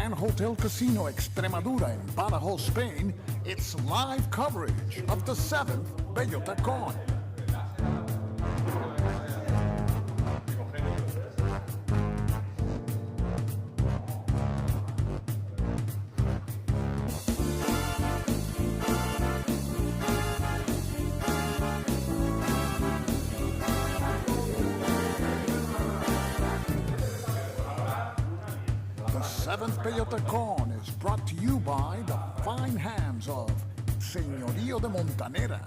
Grand Hotel Casino Extremadura in Badajoz, Spain, it's live coverage of the 7th Bellota Com. The 7th Bellota Com is brought to you by the fine hands of Señorío de Montanera.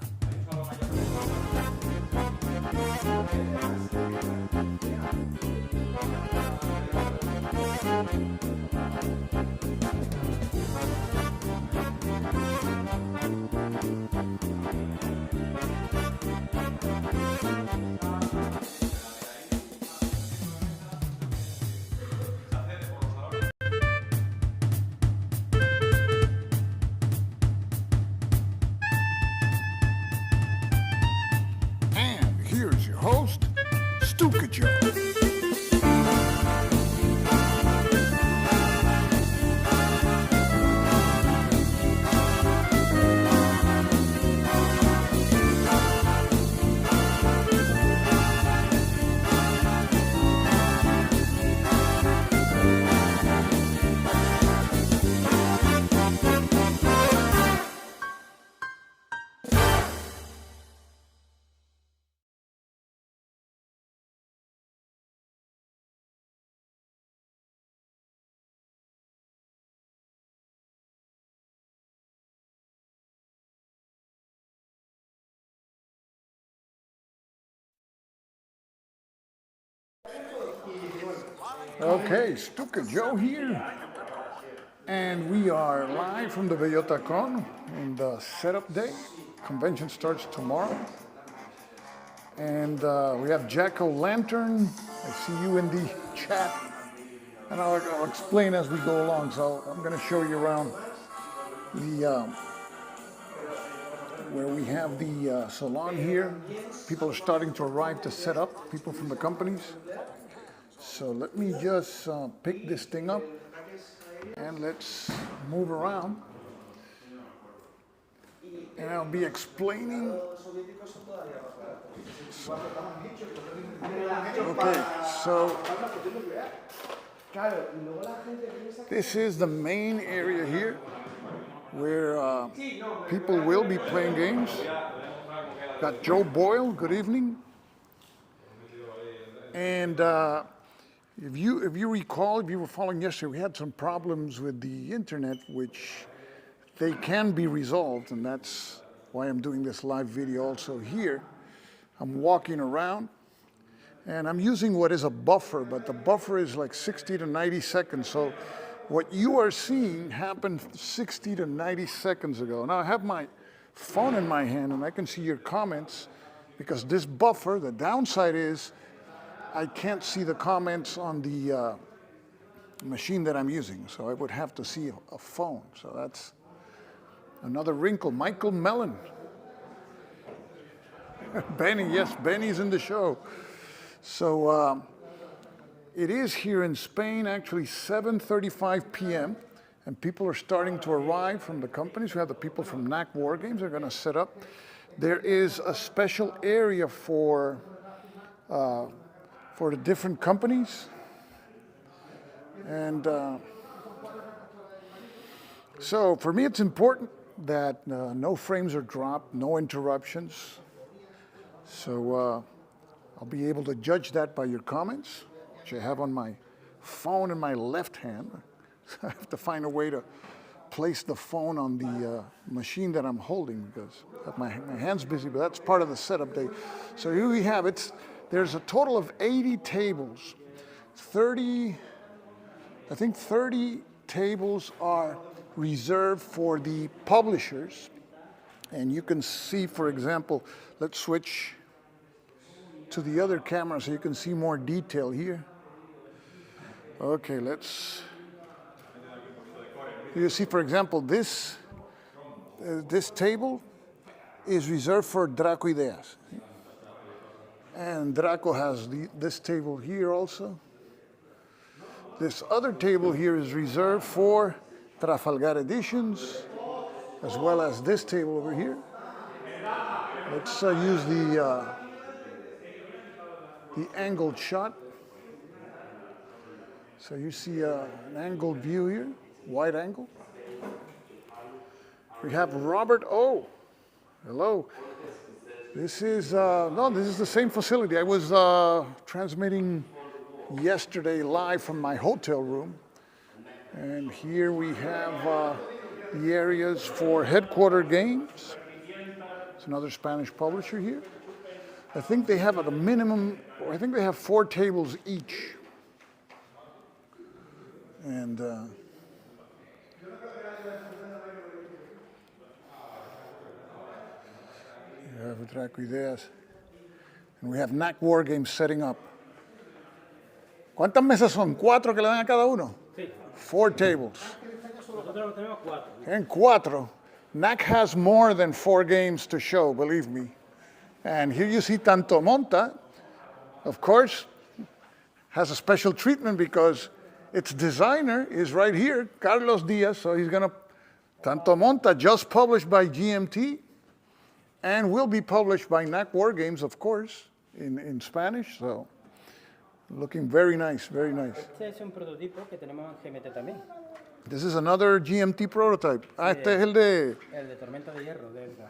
Here's your host, Stuka Joe. Okay, Stuka Joe here, and we are live from the Bellota Com in the setup day. Convention starts tomorrow, and we have Jack-o'-lantern. I see you in the chat, and I'll explain as we go along. So I'm going to show you around the where we have the salon here. People are starting to arrive to set up, people from the companies. So let me just pick this thing up and let's move around. And I'll be explaining. Okay, so this is the main area here where people will be playing games. Got Joe Boyle, good evening. And if you recall, if you were following yesterday, we had some problems with the internet, which they can be resolved, and that's why I'm doing this live video also here. I'm walking around, and I'm using what is a buffer, but the buffer is like 60 to 90 seconds. So what you are seeing happened 60 to 90 seconds ago. Now I have my phone in my hand, and I can see your comments, because this buffer, the downside is, I can't see the comments on the machine that I'm using, so I would have to see a phone. So that's another wrinkle. Michael Mellon. Benny, yes, Benny's in the show. So it is here in Spain, actually 7:35 p.m., and people are starting to arrive from the companies. We have the people from NAC War Games. They're going to set up. There is a special area for the different companies, and so for me it's important that no frames are dropped, no interruptions. So I'll be able to judge that by your comments, which I have on my phone in my left hand. I have to find a way to place the phone on the machine that I'm holding, because my hand's busy, but that's part of the setup day. So here we have it. There's a total of 80 tables. 30 tables are reserved for the publishers. And you can see, for example, let's switch to the other camera so you can see more detail here. Okay, you see, for example, this table is reserved for Draco Ideas. And Draco has this table here also. This other table here is reserved for Trafalgar editions, as well as this table over here. Let's use the angled shot. So you see an angled view here, wide angle. We have Robert O. Hello. This is, no, this is the same facility. I was transmitting yesterday live from my hotel room. And here we have the areas for headquarter games. It's another Spanish publisher here. I think they have at a minimum, I think they have 4 tables each. And we have Draco Ideas. And we have NAC War Games setting up. ¿Cuántas mesas son? 4 que le dan a cada uno? Sí. 4 tables. Nosotros tenemos 4. And 4. NAC has more than 4 games to show, believe me. And here you see Tanto Monta, of course, has a special treatment because its designer is right here, Carlos Diaz, so he's going to, Tanto Monta, just published by GMT, and will be published by NAC War Games, of course, in Spanish, so looking very nice, very nice. Este es un prototipo que tenemos en GMT también. This is another GMT prototype. Ah, este es el de... El de Tormenta de Hierro, de verdad.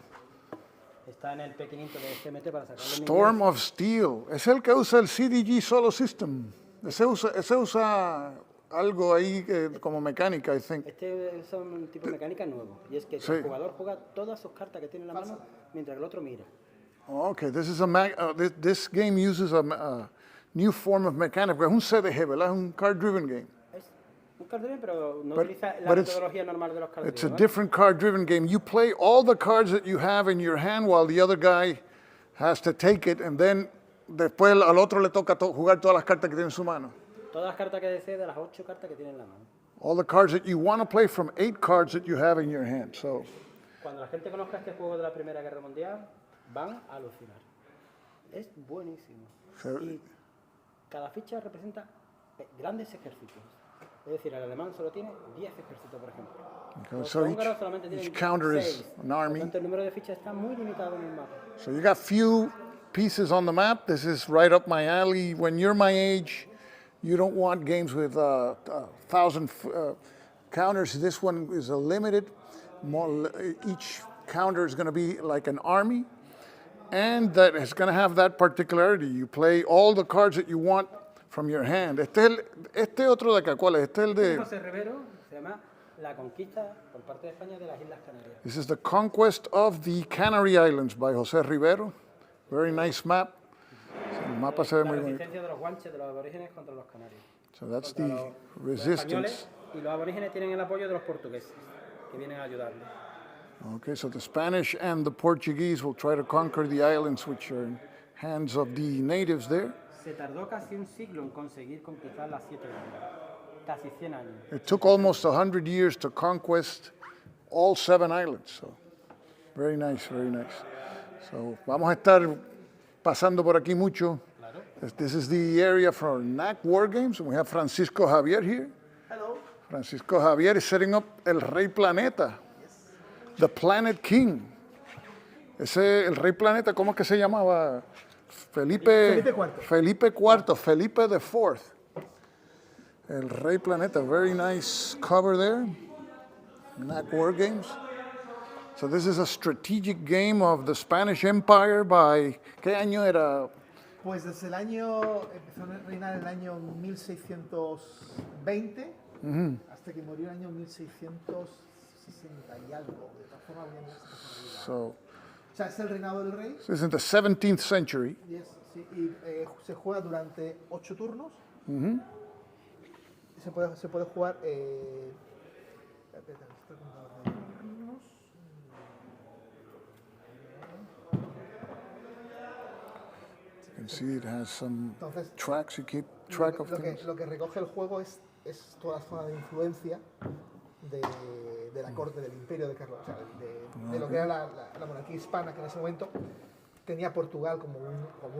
Está en el P500 de GMT para sacarlo. Storm of Steel. Es el que usa el CDG Solo System. Ese usa algo ahí como mecánica, I think. Este es un tipo de mecánica nuevo. Y es que el jugador juega todas sus cartas que tiene en la mano mientras el otro mira. Okay, this is this game uses a new form of mechanic. Es un CDG, ¿verdad? Es un card-driven game. Es un card-driven, pero no utiliza la metodología normal de los card-driven. It's a different card-driven game. You play all the cards that you have in your hand while the other guy has to take it, and then después al otro le toca jugar todas las cartas que tiene en su mano. Todas las cartas que desee de las 8 cartas que tiene en la mano. All the cards that you want to play from 8 cards that you have in your hand. So. Cuando la gente conozca este juego de la Primera Guerra Mundial, van a alucinar. Es buenísimo. Y cada ficha representa grandes ejércitos. Es decir, el alemán solo tiene 10 ejércitos, por ejemplo. Okay, Los so húngaros solamente tienen each counter 6. is an army. Por tanto, el número de fichas está muy limitado en el mapa. So you got few pieces on the map. This is right up my alley. When you're my age, you don't want games with 1,000 counters. This one is a limited. Each counter is going to be like an army. And that is going to have that particularity. You play all the cards that you want from your hand. Este otro de acá, ¿cuál es? Este es el de... José Rivero, se llama La Conquista por parte de España de las Islas Canarias. This is the Conquest of the Canary Islands by José Rivero. Very nice map. El mapa se ve muy bonito. La resistencia de los guanches de los aborígenes contra los canarios. So that's the resistance. Y los aborígenes tienen el apoyo de los portugueses, que vienen a ayudarles. Okay, so the Spanish and the Portuguese will try to conquer the islands which are in hands of the natives there. Se tardó casi un siglo en conseguir conquistar las 7 islas. Casi 100 años. It took almost 100 years to conquest all 7 islands. So very nice, very nice. So vamos a estar pasando por aquí mucho. Claro. This is the area for NAC War Games. We have Francisco Javier here. Hello. Francisco Javier is setting up El Rey Planeta. The Planet King. Ese, el Rey Planeta, ¿cómo es que se llamaba? Felipe IV. Felipe the Fourth. El Rey Planeta, very nice cover there. NAC War Games. So this is a strategic game of the Spanish Empire by, ¿qué año era? Pues desde el año, empezó a reinar en el año 1620 hasta que murió en el año 1660 y algo. De todas formas, o sea, es el reinado del rey. So it's in the 17th century. Yes, sí, y se juega durante 8 turnos. Se puede jugar... You can see it has some tracks, you keep track of things. Lo que recoge el juego es toda la zona de influencia de la corte del imperio de Carlos, o sea, de lo que era la monarquía hispana, que en ese momento tenía Portugal como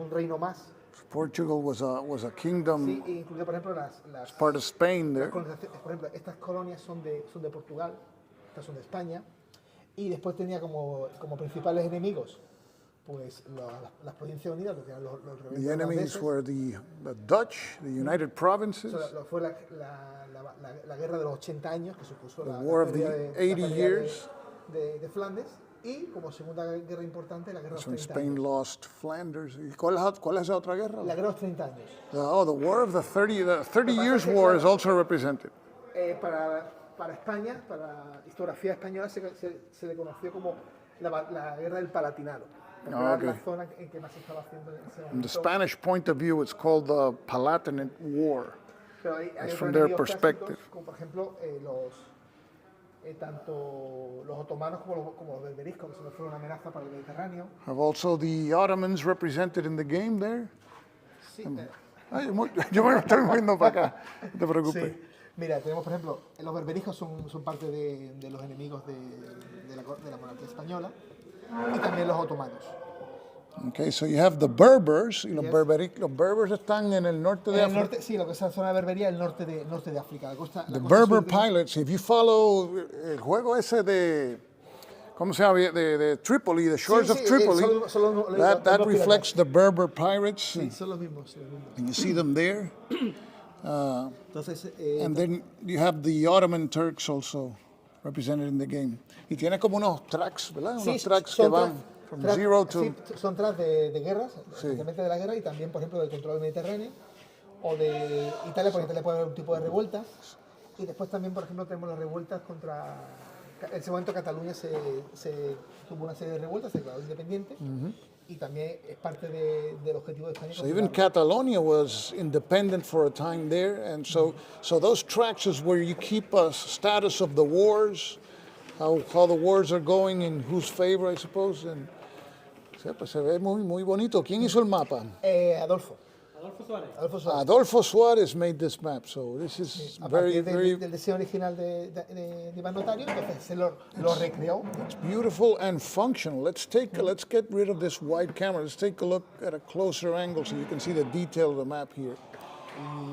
un reino más Portugal was a kingdom. Sí, incluye, por ejemplo, It's part of Spain there. por ejemplo, estas colonias son de Portugal, estas son de España, y después tenía como principales enemigos pues las Provincias Unidas, lo que eran los rebeldes The enemies holandeses. were the Dutch, the United Provinces. Fue la guerra de los 80 años, que supuso la War of the pérdida 80 years. de Flandes, y como segunda guerra importante, la guerra de los When 30 Spain años. lost Flanders. ¿Cuál es la otra guerra? La guerra de los 30 años. The War of the 30 Years War is also represented. Para España, para la historiografía española, se le conoció como la guerra del Palatinado. Porque era la zona en que más se estaba haciendo en ese momento. From the Spanish point of view, it's called the Palatinate War. Pero hay It's otros from their enemigos perspective. clásicos, como por ejemplo tanto los otomanos como los berberiscos, que siempre fueron una amenaza para el Mediterráneo. Have also the Ottomans represented in the game there? Sí, Ay, yo me lo estoy moviendo para acá, no te preocupes. sí. Mira, tenemos por ejemplo, los berberiscos son parte de los enemigos de la monarquía española, y también los otomanos. Okay, so you have the Berbers, y los Yes. los Berbers están en el norte de En el África. norte, sí, lo que es la zona de Berbería, el norte de África, la costa. The la costa Berber sur de- pilots, if you follow el juego ese de, ¿cómo se llama? De Tripoli, the shores Sí, of sí, Tripoli, son los that piratas. reflects the Berber pirates, Sí, son los mismos. and you see them there. Entonces, And then you have the Ottoman Turks also represented in the game. Y tiene como unos tracks, ¿verdad? sí, Unos tracks que van from zero to... sí, son tracks de guerras, especialmente de la guerra, y también, por ejemplo, del control del Mediterráneo, o de Italia, porque en Italia puede haber un tipo de revueltas. Y después también, por ejemplo, tenemos las revueltas contra... En ese momento Cataluña se tuvo una serie de revueltas, se declaró independiente, y también es parte del objetivo de España. So even Catalonia was independent for a time there, and so those tracks is where you keep a status of the wars, how the wars are going, in whose favor, I suppose. And pues se ve muy bonito. ¿Quién hizo el mapa? Adolfo. Adolfo Suárez. Adolfo Suárez. Adolfo Suárez made this map, so this is A very, partir del deseo original de Iván Notario, entonces se lo recreó. it's beautiful and functional. Let's get rid of this wide camera. Let's take a look at a closer angle so you can see the detail of the map here.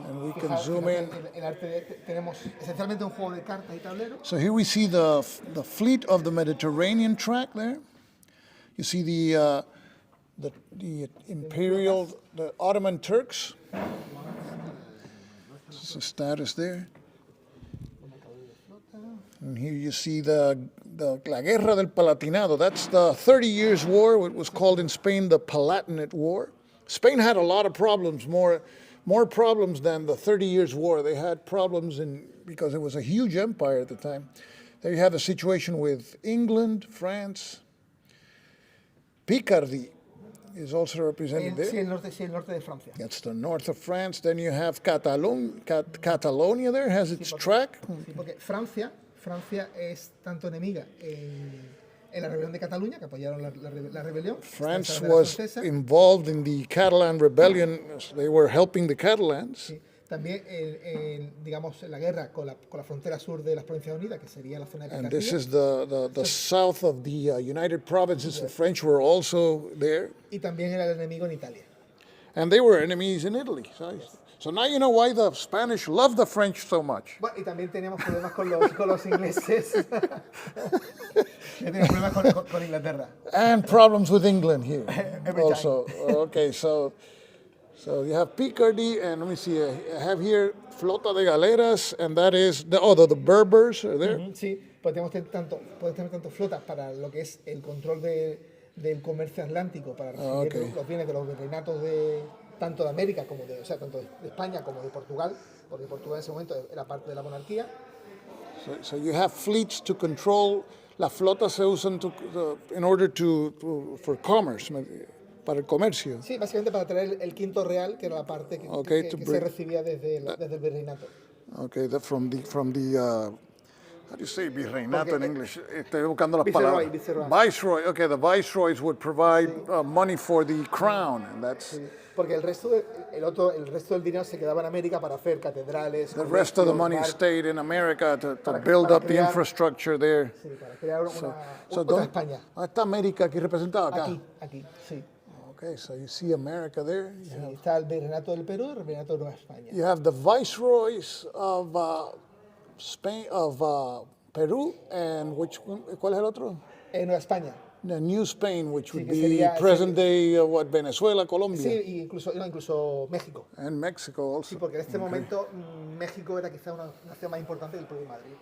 And we can zoom in. El arte tenemos esencialmente un juego de cartas y tableros. So here we see the fleet of the Mediterranean track there. You see the imperial, the Ottoman Turks. This is the status there. And here you see la Guerra del Palatinado. That's the 30 Years' War. It was called in Spain the Palatinate War. Spain had a lot of problems, more problems than the 30 Years' War. They had problems because it was a huge empire at the time. There you have a situation with England, France. Picardy is also represented there. Sí, el norte de Francia. That's the north of France. Then you have Catalonia there, has its track. Sí, porque Francia es tanto enemiga en la rebelión de Cataluña, que apoyaron la rebelión. France la was francesa. involved in the Catalan rebellion. They were helping the Catalans. Sí. También, digamos, la guerra con la frontera sur de las Provincias Unidas, que sería la zona de And Picardía. this is the south of the United Provinces. The French were also there. Y también era el enemigo en Italia. And they were enemies in Italy. So now you know why the Spanish love the French so much. Bueno, y también teníamos problemas con los ingleses. Teníamos problemas con Inglaterra. And problems with England here Every also. Okay, so you have Picardy, and let me see, I have here Flota de Galeras, and that is, the Berbers are there. Sí, podemos tener tanto flotas para lo que es el control del comercio atlántico, para recibir los bienes de los virreinatos tanto de América como tanto de España como de Portugal, porque Portugal en ese momento era parte de la monarquía. So you have fleets to control. Las flotas se usan in order for commerce, para el comercio. Sí, básicamente para traer el quinto real, que era la parte que se recibía desde el virreinato. Okay, from the how do you say virreinato in English? Estoy buscando las palabras. Viceroy. Okay, the viceroys would provide money for the crown, and that's. Sí, porque el resto del dinero se quedaba en América para hacer catedrales. The rest of the money stayed in America to build up the infrastructure there. Sí, para crear otra España. ¿Dónde está América aquí representada acá? Aquí, sí. Okay, so you see America there. Sí, está el virreinato del Perú y el virreinato de Nueva España. You have the viceroys of Spain, of Peru, and ¿cuál es el otro? Nueva España. The New Spain, which would que be sería- present day, Venezuela, Colombia, Sí, y incluso México. and Mexico also. Sí, porque en este momento México era quizá una nación más importante que el propio Madrid.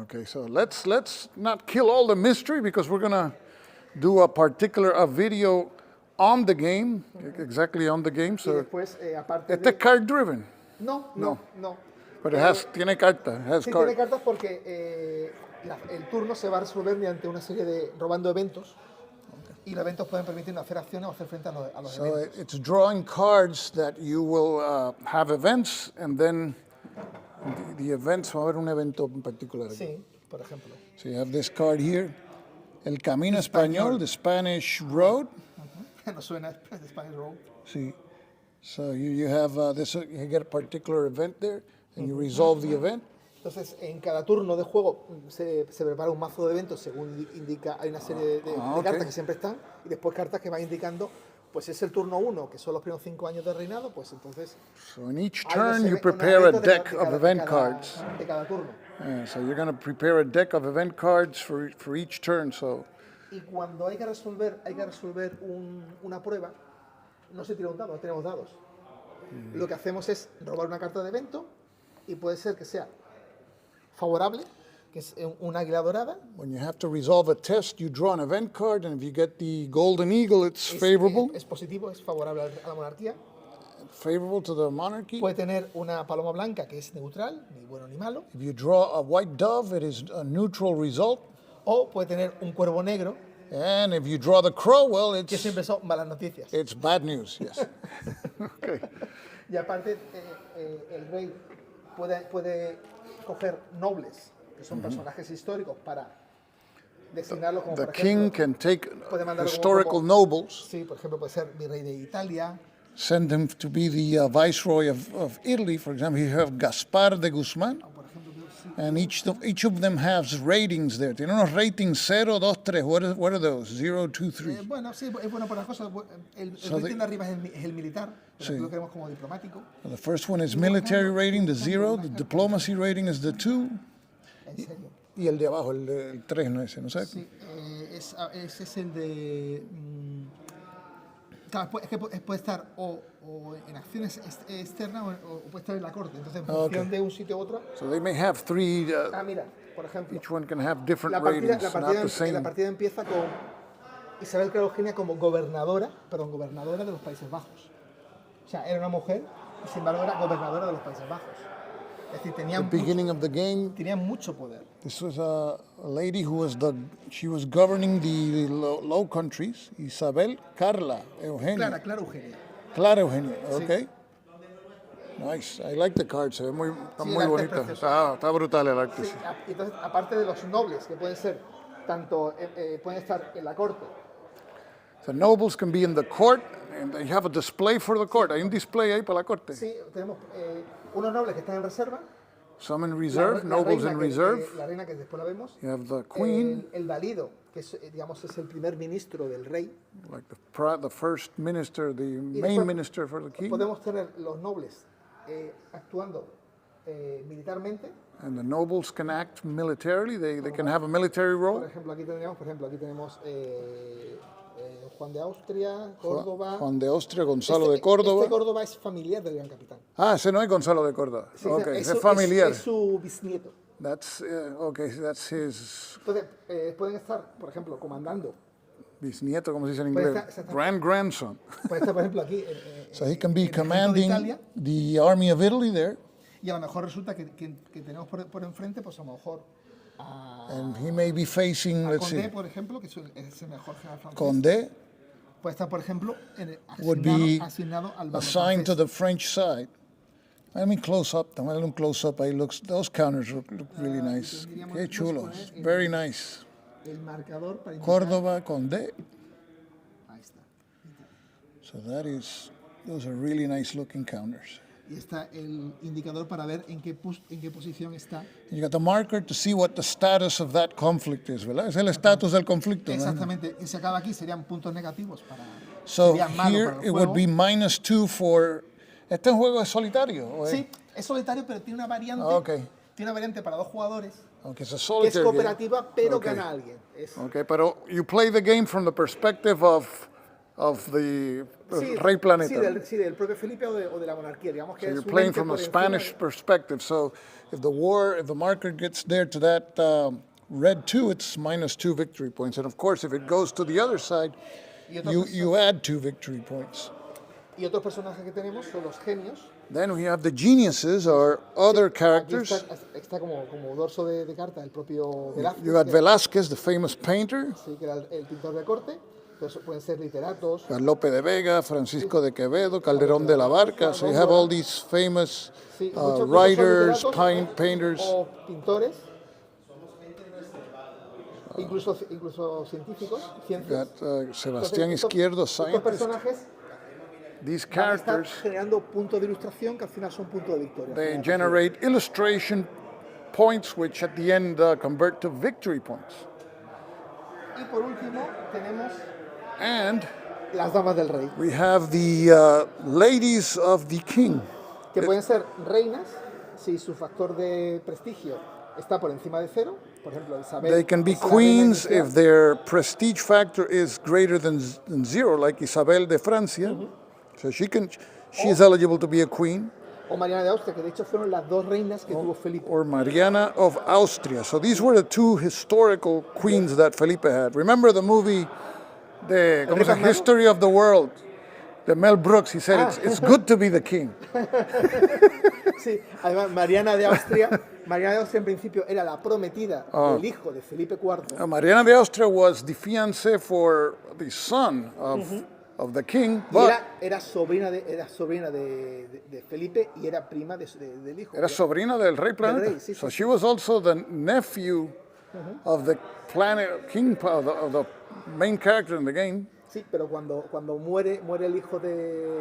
Okay, so let's not kill all the mystery because we're gonna do a video on the game, exactly on the game. Y So después, aparte este es card driven, No. but tiene carta, has Sí, card. tiene cartas porque el turno se va a resolver mediante una serie de robando eventos. Y los eventos pueden permitirnos hacer acciones o hacer frente a los So eventos. it's drawing cards that you will have events, and then the events va a haber un evento en particular. Sí, por ejemplo. So you have this card here, El Camino Español, the Spanish Road. No suena de Spanish Road. See, so you have this. You get a particular event there, and you resolve the event. Entonces, en cada turno de juego se prepara un mazo de eventos según indica, hay una serie de cartas que siempre están, y después cartas que van indicando, pues es el turno 1, que son los primeros 5 años de reinado, pues entonces... So in each hay turn, unos you eventos prepare a de deck cada- of de event cada- cards. De cada turno. So you're going to prepare a deck of event cards for each turn. So Y cuando hay que resolver una prueba, no se tira un dado, no tenemos dados. Lo que hacemos es robar una carta de evento, y puede ser que sea favorable, que es un águila dorada. when you have to resolve a test, you draw an event card, and if you get the golden eagle, it's favorable, Es positivo, es favorable a la monarquía. favorable to the monarchy. Puede tener una paloma blanca que es neutral, ni bueno ni malo. If you draw a white dove, it is a neutral result. O puede tener un cuervo negro, And if you draw the crow, well, que siempre son malas noticias. it's bad news. Yes. Okay. Y aparte, el rey puede coger nobles, que son personajes históricos, para designarlos como, The por king ejemplo, can take puede mandar historical como- nobles, Sí, por ejemplo, puede ser virrey de Italia, send them to be the viceroy of Italy. For example, you have Gaspar de Guzmán, o por ejemplo, sí, and each of them has ratings there. Tienen unos ratings 0, 2, 3. What are those? 0, 2, 3. bueno, sí, es bueno para las cosas. El So rating de arriba es el militar, pero Sí. lo queremos como diplomático. The first one is military rating, the 0. The diplomacy rating is the 2. En serio. Y el de abajo, el 3, no ese, ¿no sé? Sí, ese es el de... claro, es que puede estar o en acciones externas o puede estar en la corte. Entonces, en función de un sitio u otro... So they may have 3, mira, por ejemplo, each one can have different la partida, ratings, la, not partida, the same. la partida empieza con Isabel Clara Eugenia como gobernadora de los Países Bajos. O sea, era una mujer y sin embargo era gobernadora de los Países Bajos. Es decir, The beginning of the game, tenía mucho poder. this was a lady who was she was governing the Low Countries, Isabel Carla Eugenia. Clara Eugenia. Clara Eugenia, okay. Nice, I like the card, se ve muy, está Sí, muy el arte es bonita. precioso. Está brutal el arte. Sí, sí. entonces, aparte de los nobles, que pueden ser tanto, pueden estar en la corte. The nobles can be in the court, and they have a display for the court. Hay un display ahí para la corte. Sí, tenemos unos nobles que están en reserva. Some in reserve, la nobles reina in que- reserve. la reina que después la vemos. You have the queen, El valido, que es, digamos, es el primer ministro del rey. like the first minister, the main después minister for the king. Podemos tener los nobles actuando militarmente. And the nobles can act militarily. They can have a military Por role. ejemplo, aquí tenemos Juan de Austria, Córdoba. Juan de Austria, Gonzalo de Córdoba. Este Córdoba es familiar del gran capitán. Ah, ese no es Gonzalo de Córdoba. Sí, Okay, es ese es familiar. Es su bisnieto. That's okay. That's his Entonces, pueden estar, por ejemplo, comandando. bisnieto, como se dice en Puede inglés. estar- Grandson. Puede estar, por ejemplo, aquí. So he can be en el ejército de commanding Italia, the army of Italy there, y a lo mejor resulta que tenemos por enfrente, pues a lo mejor a and he may be facing, let's Condé, see, por ejemplo, que es el mejor general francés. Condé Puede estar, por ejemplo, would be asignado al bando assigned to francés. the French side. Let me close up. Dame un close up. Ahí looks. Those counters look really nice. Qué chulos. Very nice. El marcador para indicar- Córdoba, Condé. Ahí está. So those are really nice looking counters. Y está el indicador para ver en qué posición está. You got the marker to see what the status of that conflict is, ¿verdad? Es el estatus del conflicto, ¿no? Exactamente. Y se acaba aquí, serían puntos negativos So sería malo here para el it would juego. be -2 for... ¿Este juego es solitario? ¿O es? Sí, es solitario, pero tiene una variante. Okay. Tiene una variante para 2 jugadores. Okay, it's a Que es solitaire game. cooperativa, pero Okay. gana alguien. Es, Okay, pero you play the game from the perspective of the sí, Rey Planeta. sí, del propio Felipe o de la monarquía. Digamos que So es you're un playing ente from a por encima Spanish perspective. So if the marker gets there to that red 2, it's -2 victory points. And of course, if it goes to the other side, you add 2 victory points. Y otros personajes que tenemos son los genios. Then we have the geniuses, or other characters. Aquí está como dorso de carta el propio Velázquez. You got Velázquez, the famous painter. Sí, que era el pintor de corte. Entonces pueden ser literatos. Lope de Vega, Francisco de Quevedo, Calderón de la Barca. So you have all these famous Sí, muchos writers, son literatos painters. o pintores. Incluso científicos, ciencias. Got Sebastián Izquierdo, Estos scientist. personajes These van a estar characters, generando puntos de ilustración que al final son puntos de victoria. they generate illustration points, which at the end convert to victory points. Y por último tenemos And las damas del rey, we have the ladies of the king. que pueden ser reinas si su factor de prestigio está por encima de 0. Por ejemplo, Isabel. They can be es la reina queens inicial. if their prestige factor is greater than 0, like Isabel de Francia. So she is eligible to be a queen. O Mariana de Austria, que de hecho fueron las 2 reinas que tuvo Felipe. Or Mariana of Austria. So these were the 2 historical queens that Felipe had. Remember the movie, the History of the World, the Mel Brooks? He said it's good to be the king. Sí, además Mariana de Austria en principio era la prometida del hijo de Felipe IV. Mariana de Austria was the fiancé for the son of the king, Y but era sobrina de Felipe y era prima del hijo. era sobrina del Rey Planeta. Rey, sí, So sí. she was also the nephew of the planet king, of the main character in the game. Sí, pero cuando muere el hijo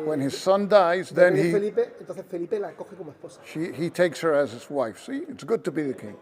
When his son dies, de then Felipe, entonces Felipe la coge como esposa. he takes her as his wife. See, it's good to be the king.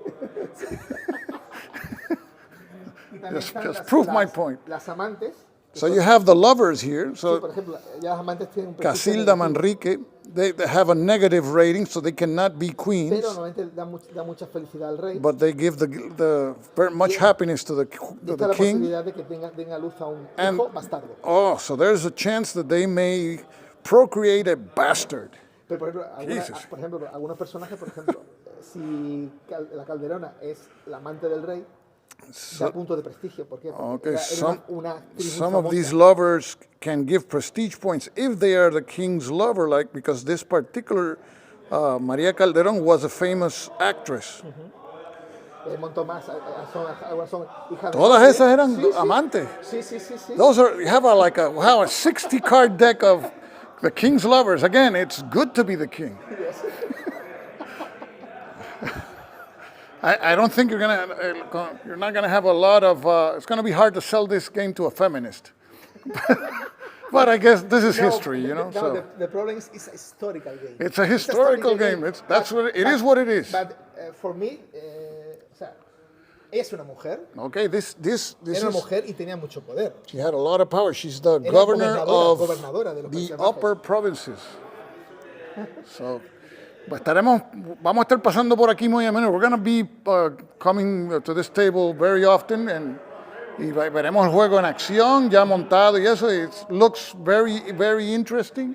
Y también están Just prove my point. Las amantes. So you have the lovers here. Sí, So por ejemplo, ya las amantes tienen un prestigio Casilda, negativo, Manrique, they have a negative rating, so they cannot be queens. pero normalmente da mucha felicidad al rey. But they give the very much happiness to Y the está la king. posibilidad de que den a luz a un And- hijo bastardo. Oh, so there's a chance that they may procreate a bastard. Pero Jesus. por ejemplo, algunos personajes, por ejemplo, si la Calderona es la amante del rey, da punto de prestigio. ¿Por qué? Porque Okay, era una actriz muy some of famosa. these lovers can give prestige points if they are the king's lover, like because this particular María Calderón was a famous actress. Un montón más, algunas son hijas de Todas reyes. esas eran Sí, sí. amantes. Sí. Those are, you have a 60 card deck of the king's lovers. Again, it's good to be the king. I don't think you're not gonna have a lot of. It's gonna be hard to sell this game to a feminist. But I guess this is history, you know. No, So the problem is it's a historical game. it's a historical game. That's what it is. What it is. But for me, o sea, ella es una mujer. Okay, this Era una is. mujer y tenía mucho poder. She had a lot of power. She's the Era governor gobernadora de of los the personajes. upper provinces. So, pues vamos a estar pasando por aquí muy a menudo. We're going to be coming to this table very often y veremos el juego en acción, ya montado y eso. It looks very, very interesting.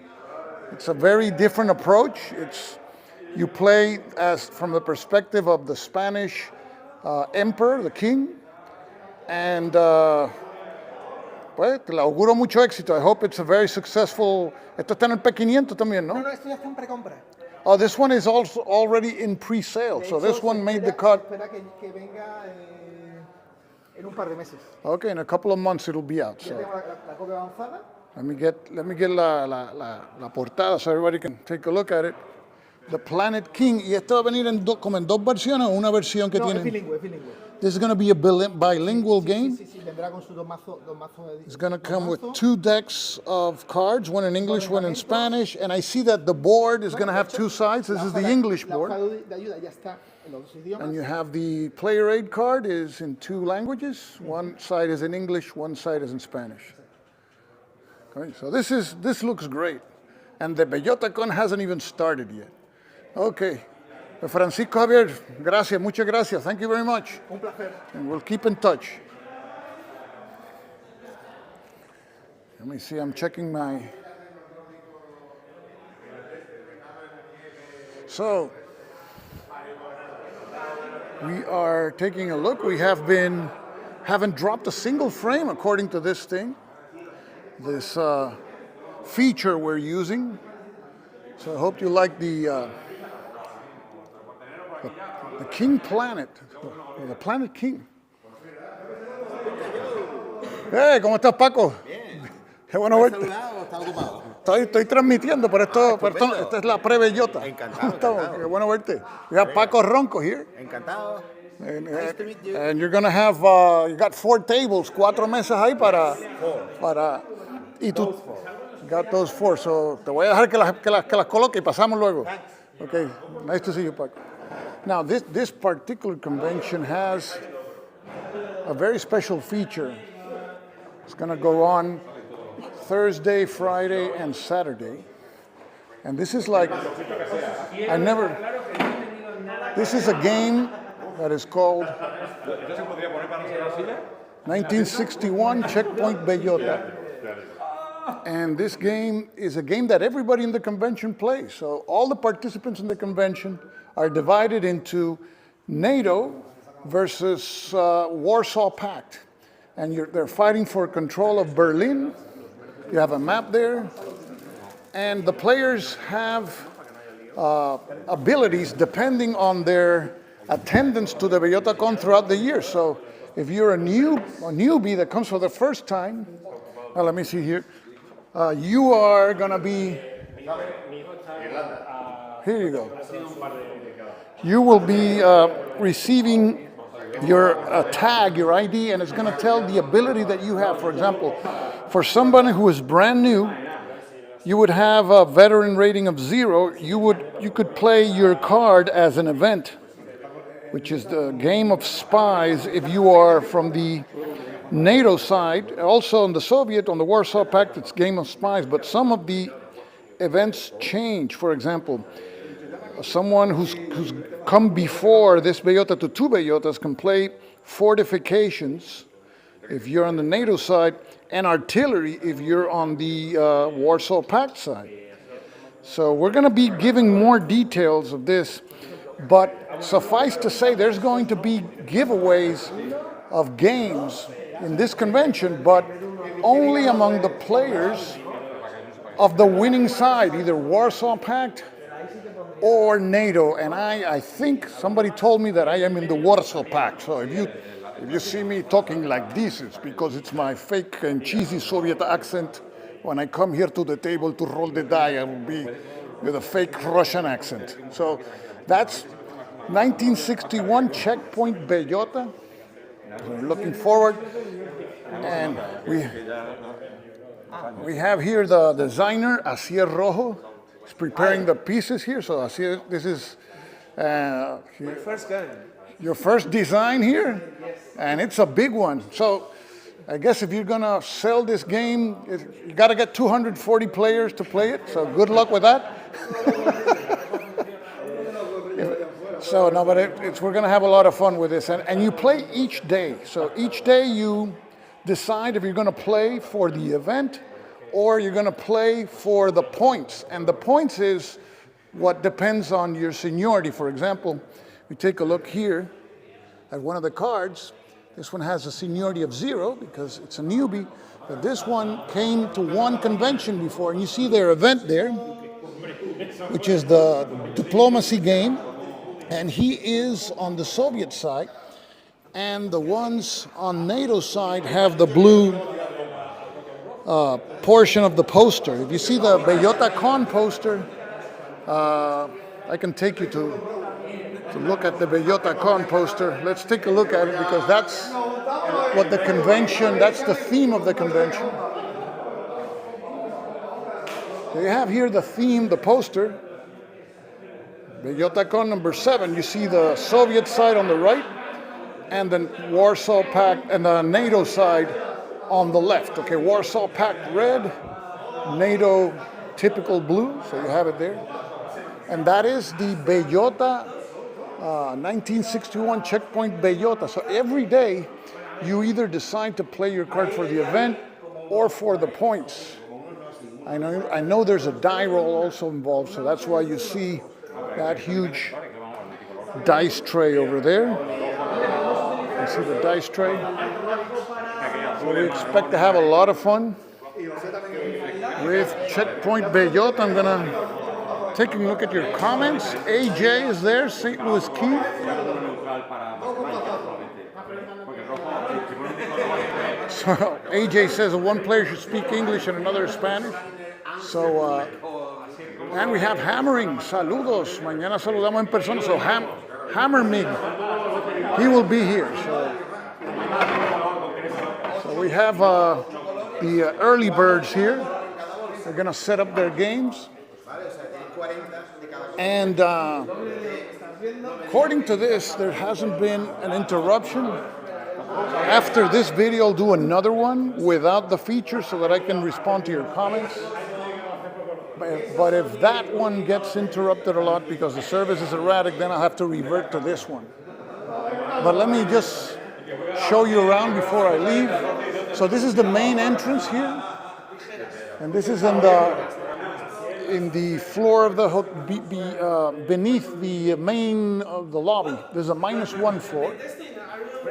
It's a very different approach. You play from the perspective of the Spanish emperor, the king, and pues le auguro mucho éxito. I hope it's a very successful. Esto está en el P500 también, ¿no? No, esto ya está en precompra. Oh, this one is also already in pre-sale, so this one made the cut. Espera que venga en un par de meses. Okay, in a couple of months it'll be out. Ya So tengo la copia avanzada. let me get la portada so everybody can take a look at it. The Planet King. Y esto va a venir como en 2 versiones o una versión que No, tiene. es bilingüe. This is going to be a bilingual game. Sí, vendrá con sus dos mazos It's going to come with 2 decks of cards, one in English, one in Spanish, and I see that the board is going to have 2 sides. This is the English board. La hoja de ayuda ya está en los dos idiomas. And you have the player aid card is in 2 languages. One side is in English, one side is in Spanish. Okay, so this looks great. And the Bellota Con hasn't even started yet. Okay. Francisco Javier, gracias, muchas gracias. Thank you very much. Un placer. And we'll keep in touch. Let me see, I'm checking my... So, we are taking a look. We haven't dropped a single frame according to this thing. This feature we're using. So I hope you like the King Planet, or the Planet King. Hey, ¿cómo estás, Paco? Bien. Qué bueno verte. ¿Saludado o está ocupado? Estoy transmitiendo, pero esta es la pre-bellota. Encantado. Qué bueno verte. We have Paco Ronco here. Encantado. Nice to meet you. And you're gonna have, you got 4 tables, 4 mesas ahí para y tú got those 4. So te voy a dejar que las coloque y pasamos luego. Okay, nice to see you, Paco. Now this particular convention has a very special feature. It's gonna go on Thursday, Friday, and Saturday. And this is like, this is a game that is called 1961 Checkpoint Bellota. And this game is a game that everybody in the convention plays. So all the participants in the convention are divided into NATO versus Warsaw Pact. And they're fighting for control of Berlin. You have a map there. And the players have abilities depending on their attendance to the Bellota Con throughout the year. So if you're a newbie that comes for the first time, well, let me see here. You are going to be, here you go. You will be receiving your tag, your ID, and it's going to tell the ability that you have. For example, for somebody who is brand new, you would have a veteran rating of 0. You could play your card as an event, which is the game of spies if you are from the NATO side. Also on the Soviet, on the Warsaw Pact, it's game of spies, but some of the events change. For example, someone who's come before this Bellota to 2 Bellotas can play fortifications if you're on the NATO side, and artillery if you're on the Warsaw Pact side. So we're going to be giving more details of this, but suffice to say there's going to be giveaways of games in this convention, but only among the players of the winning side, either Warsaw Pact or NATO. And I think somebody told me that I am in the Warsaw Pact. So if you see me talking like this, it's because it's my fake and cheesy Soviet accent. When I come here to the table to roll the die, I will be with a fake Russian accent. So that's 1961 Checkpoint Bellota. We're looking forward. And we have here the designer, Asier Rojo. He's preparing the pieces here. So Asier, this is My first game. your first design here? And it's a big one. So I guess if you're gonna sell this game, you gotta get 240 players to play it. So good luck with that. So no, but we're gonna have a lot of fun with this. And you play each day. So each day you decide if you're gonna play for the event or you're gonna play for the points. And the points is what depends on your seniority. For example, we take a look here at one of the cards. This one has a seniority of 0 because it's a newbie, but this one came to 1 convention before, and you see their event there, which is the diplomacy game, and he is on the Soviet side, and the ones on NATO side have the blue portion of the poster. If you see the Bellota Con poster, I can take you to look at the Bellota Con poster. Let's take a look at it because that's what the convention, that's the theme of the convention. So you have here the theme, the poster. Bellota Con number 7. You see the Soviet side on the right and the Warsaw Pact and the NATO side on the left. Okay, Warsaw Pact red, NATO typical blue, so you have it there. And that is the Bellota 1961 Checkpoint Bellota. So every day you either decide to play your card for the event or for the points. I know there's a die roll also involved, so that's why you see that huge dice tray over there. You see the dice tray. So we expect to have a lot of fun with Checkpoint Bellota. I'm gonna take a look at your comments. AJ is there, St. Louis Keith. So AJ says that one player should speak English and another Spanish. So, and we have hammering. Saludos. Mañana saludamos en persona. So Hammer Mig, he will be here. So we have the early birds here. They're gonna set up their games. And according to this, there hasn't been an interruption. After this video, I'll do another one without the feature so that I can respond to your comments. But if that one gets interrupted a lot because the service is erratic, then I'll have to revert to this one. But let me just show you around before I leave. So this is the main entrance here. And this is in the floor of the beneath the main of the lobby. There's a -1 floor.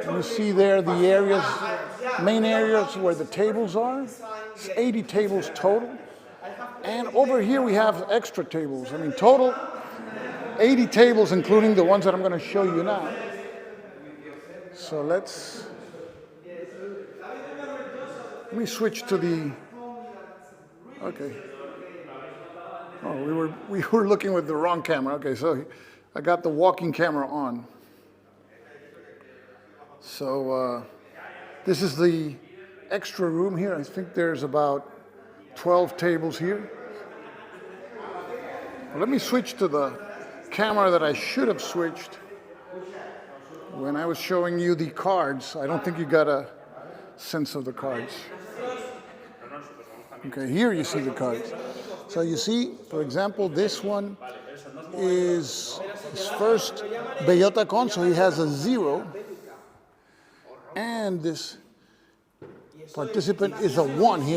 And you see there the areas, main areas where the tables are. It's 80 tables total. And over here we have extra tables. I mean, total 80 tables, including the ones that I'm going to show you now. So let me switch to the, okay. Oh, we were looking with the wrong camera. Okay, so I got the walking camera on. So this is the extra room here. I think there's about 12 tables here. Well, let me switch to the camera that I should have switched when I was showing you the cards. I don't think you got a sense of the cards. Okay, here you see the cards. So you see, for example, this one is his first Bellota Con, so he has a 0. And this participant is a 1. He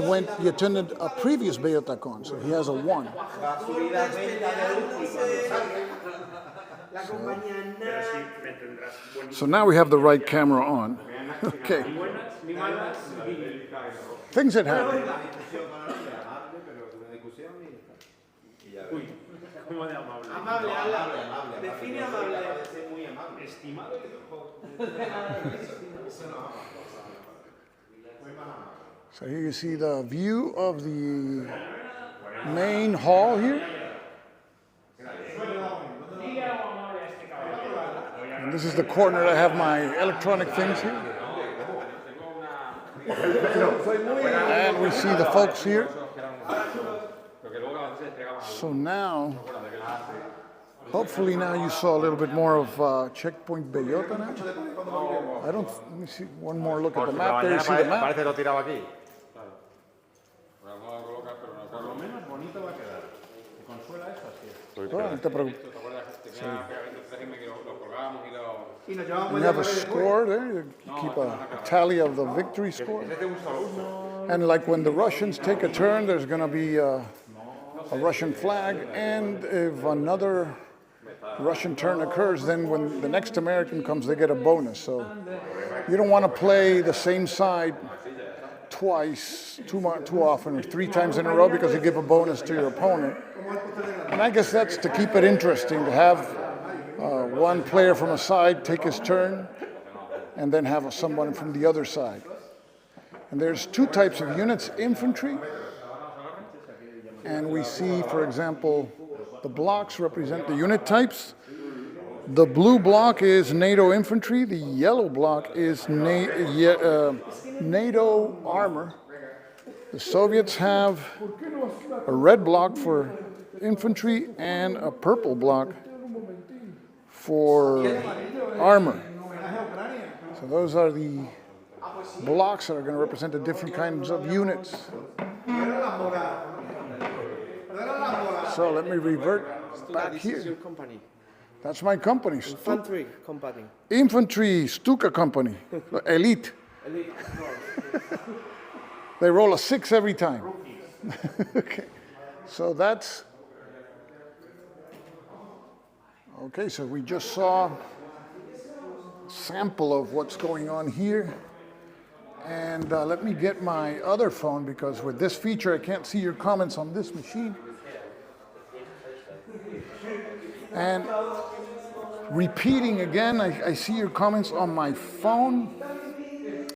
attended a previous Bellota Con, so he has a 1. So now we have the right camera on. Okay. Things that happen. So here you see the view of the main hall here. And this is the corner I have my electronic things here. And we see the folks here. So now, hopefully now you saw a little bit more of Checkpoint Bellota now. Let me see one more look at the map. There you see the map. Oh, no te preocupes. You have a score there, you keep a tally of the victory score. And like when the Russians take a turn, there's going to be a Russian flag, and if another Russian turn occurs, then when the next American comes, they get a bonus. So you don't want to play the same side twice, too often, or 3 times in a row, because you give a bonus to your opponent. And I guess that's to keep it interesting, to have one player from a side take his turn, and then have someone from the other side. And there's 2 types of units: infantry, and we see, for example, the blocks represent the unit types. The blue block is NATO infantry, the yellow block is NATO armor. The Soviets have a red block for infantry and a purple block for armor. So those are the blocks that are going to represent the different kinds of units. So let me revert back This is your here. company. That's my company. Infantry company. Infantry Stuka company. Elite. They roll a 6 every time. Okay. So that's... Okay, so we just saw a sample of what's going on here. And let me get my other phone, because with this feature, I can't see your comments on this machine. And repeating again, I see your comments on my phone.